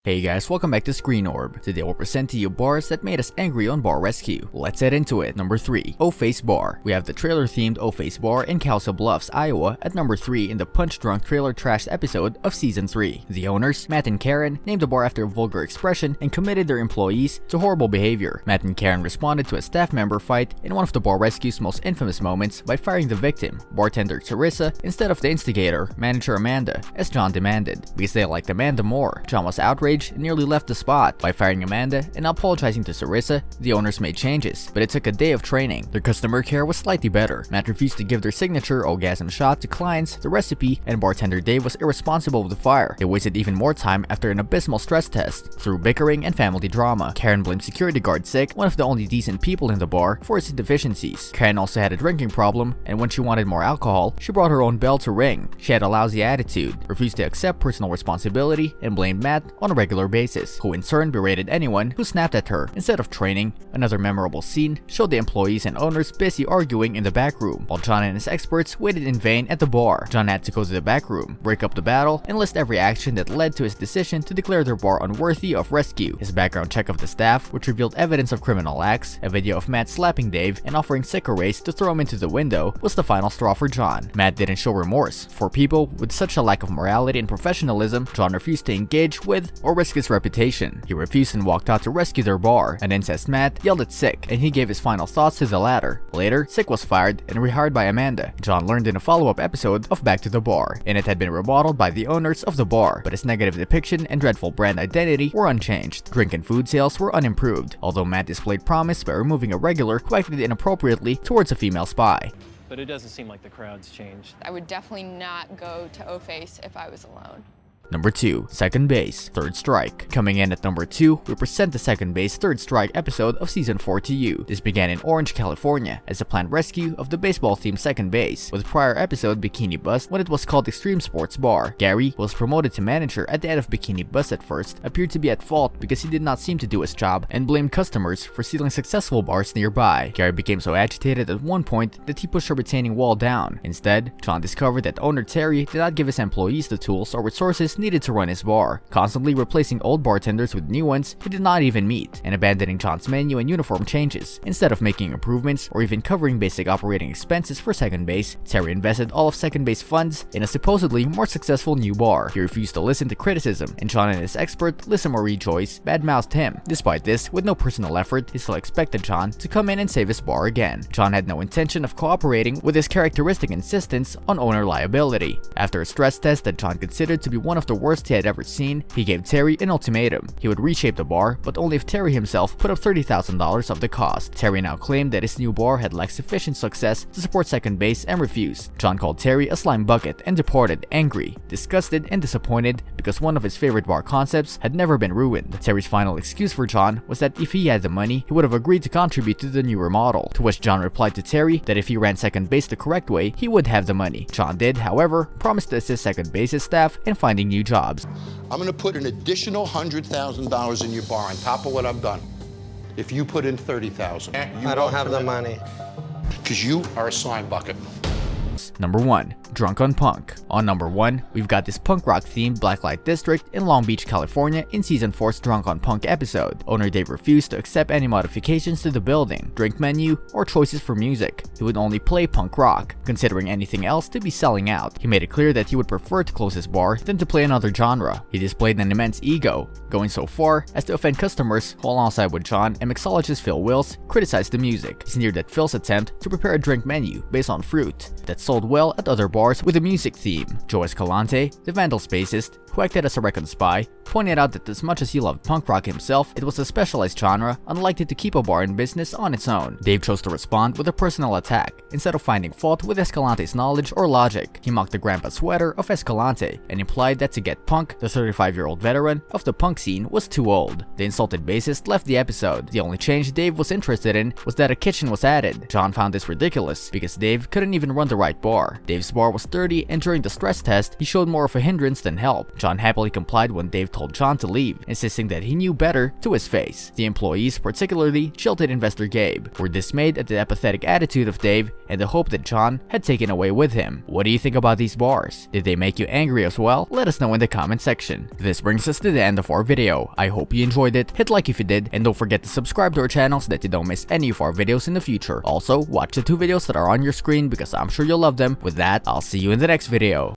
Hey guys, welcome back to Screen Orb. Today we'll present to you bars that made us angry on Bar Rescue. Let's head into it. Number 3. O-Face Bar. We have the trailer-themed O-Face Bar in Council Bluffs, Iowa at number 3 in the punch-drunk trailer trash episode of Season 3. The owners, Matt and Karen, named the bar after a vulgar expression and committed their employees to horrible behavior. Matt and Karen responded to a staff member fight in one of the Bar Rescue's most infamous moments by firing the victim, bartender Teresa, instead of the instigator, manager Amanda, as John demanded. Because they liked Amanda more, John was outraged and nearly left the spot. By firing Amanda and apologizing to Teresa, the owners made changes, but it took a day of training. Their customer care was slightly better. Matt refused to give their signature orgasm shot to clients, the recipe, and bartender Dave was irresponsible with the fire. They wasted even more time after an abysmal stress test, through bickering and family drama. Karen blamed security guard Sick, one of the only decent people in the bar, for his deficiencies. Karen also had a drinking problem, and when she wanted more alcohol, she brought her own bell to ring. She had a lousy attitude, refused to accept personal responsibility, and blamed Matt on a regular basis, who in turn berated anyone who snapped at her. Instead of training, another memorable scene showed the employees and owners busy arguing in the back room, while John and his experts waited in vain at the bar. John had to go to the back room, break up the battle, and list every action that led to his decision to declare their bar unworthy of rescue. His background check of the staff, which revealed evidence of criminal acts, a video of Matt slapping Dave and offering Sick a race to throw him into the window, was the final straw for John. Matt didn't show remorse. For people with such a lack of morality and professionalism, John refused to engage with or risk his reputation. He refused and walked out to rescue their bar. An incensed Matt yelled at Sick, and he gave his final thoughts to the latter. Later, Sick was fired and rehired by Amanda. John learned in a follow-up episode of Back to the Bar, and it had been remodeled by the owners of the bar, but its negative depiction and dreadful brand identity were unchanged. Drink and food sales were unimproved, although Matt displayed promise by removing a regular who acted inappropriately towards a female spy. But it doesn't seem like the crowd's changed. I would definitely not go to O-Face if I was alone. Number 2. Second Base, Third Strike. Coming in at number 2, we present the Second Base, Third Strike episode of Season 4 to you. This began in Orange, California, as a planned rescue of the baseball-themed Second Base, with prior episode Bikini Bust when it was called Extreme Sports Bar. Gary, who was promoted to manager at the end of Bikini Bust at first, appeared to be at fault because he did not seem to do his job and blamed customers for stealing successful bars nearby. Gary became so agitated at one point that he pushed a retaining wall down. Instead, John discovered that owner Terry did not give his employees the tools or resources needed to run his bar, constantly replacing old bartenders with new ones he did not even meet, and abandoning John's menu and uniform changes. Instead of making improvements or even covering basic operating expenses for Second Base, Terry invested all of Second Base funds in a supposedly more successful new bar. He refused to listen to criticism, and John and his expert, Lisa Marie Joyce, badmouthed him. Despite this, with no personal effort, he still expected John to come in and save his bar again. John had no intention of cooperating with his characteristic insistence on owner liability. After a stress test that John considered to be one of the worst he had ever seen, he gave Terry an ultimatum. He would reshape the bar, but only if Terry himself put up $30,000 of the cost. Terry now claimed that his new bar had lacked sufficient success to support Second Base and refused. John called Terry a slime bucket and departed angry, disgusted, and disappointed because one of his favorite bar concepts had never been ruined. Terry's final excuse for John was that if he had the money, he would have agreed to contribute to the newer model, to which John replied to Terry that if he ran Second Base the correct way, he would have the money. John did, however, promise to assist Second Base's staff in finding new jobs. I'm going to put an additional $100,000 in your bar on top of what I've done. If you put in $30,000, I don't have the money. Because you are a slime bucket. Number 1. Drunk on Punk. On number 1, we've got this punk rock themed Blacklight District in Long Beach, California in Season 4's Drunk on Punk episode. Owner Dave refused to accept any modifications to the building, drink menu, or choices for music. He would only play punk rock, considering anything else to be selling out. He made it clear that he would prefer to close his bar than to play another genre. He displayed an immense ego, going so far as to offend customers who, alongside with John and mixologist Phil Wills, criticized the music. He sneered at Phil's attempt to prepare a drink menu based on fruit that sold well at other bars with a music theme. Joe Escalante, the Vandals bassist, who acted as a recon spy, pointed out that as much as he loved punk rock himself, it was a specialized genre unlikely to keep a bar in business on its own. Dave chose to respond with a personal attack, instead of finding fault with Escalante's knowledge or logic. He mocked the grandpa sweater of Escalante and implied that to get Punk, the 35-year-old veteran of the punk scene, was too old. The insulted bassist left the episode. The only change Dave was interested in was that a kitchen was added. John found this ridiculous because Dave couldn't even run the right bar. Dave's bar bar was dirty, and during the stress test, he showed more of a hindrance than help. John happily complied when Dave told John to leave, insisting that he knew better to his face. The employees, particularly jilted investor Gabe, were dismayed at the apathetic attitude of Dave and the hope that John had taken away with him. What do you think about these bars? Did they make you angry as well? Let us know in the comment section. This brings us to the end of our video. I hope you enjoyed it. Hit like if you did, and don't forget to subscribe to our channel so that you don't miss any of our videos in the future. Also, watch the 2 videos that are on your screen because I'm sure you'll love them. With that, I'll see you in the next video.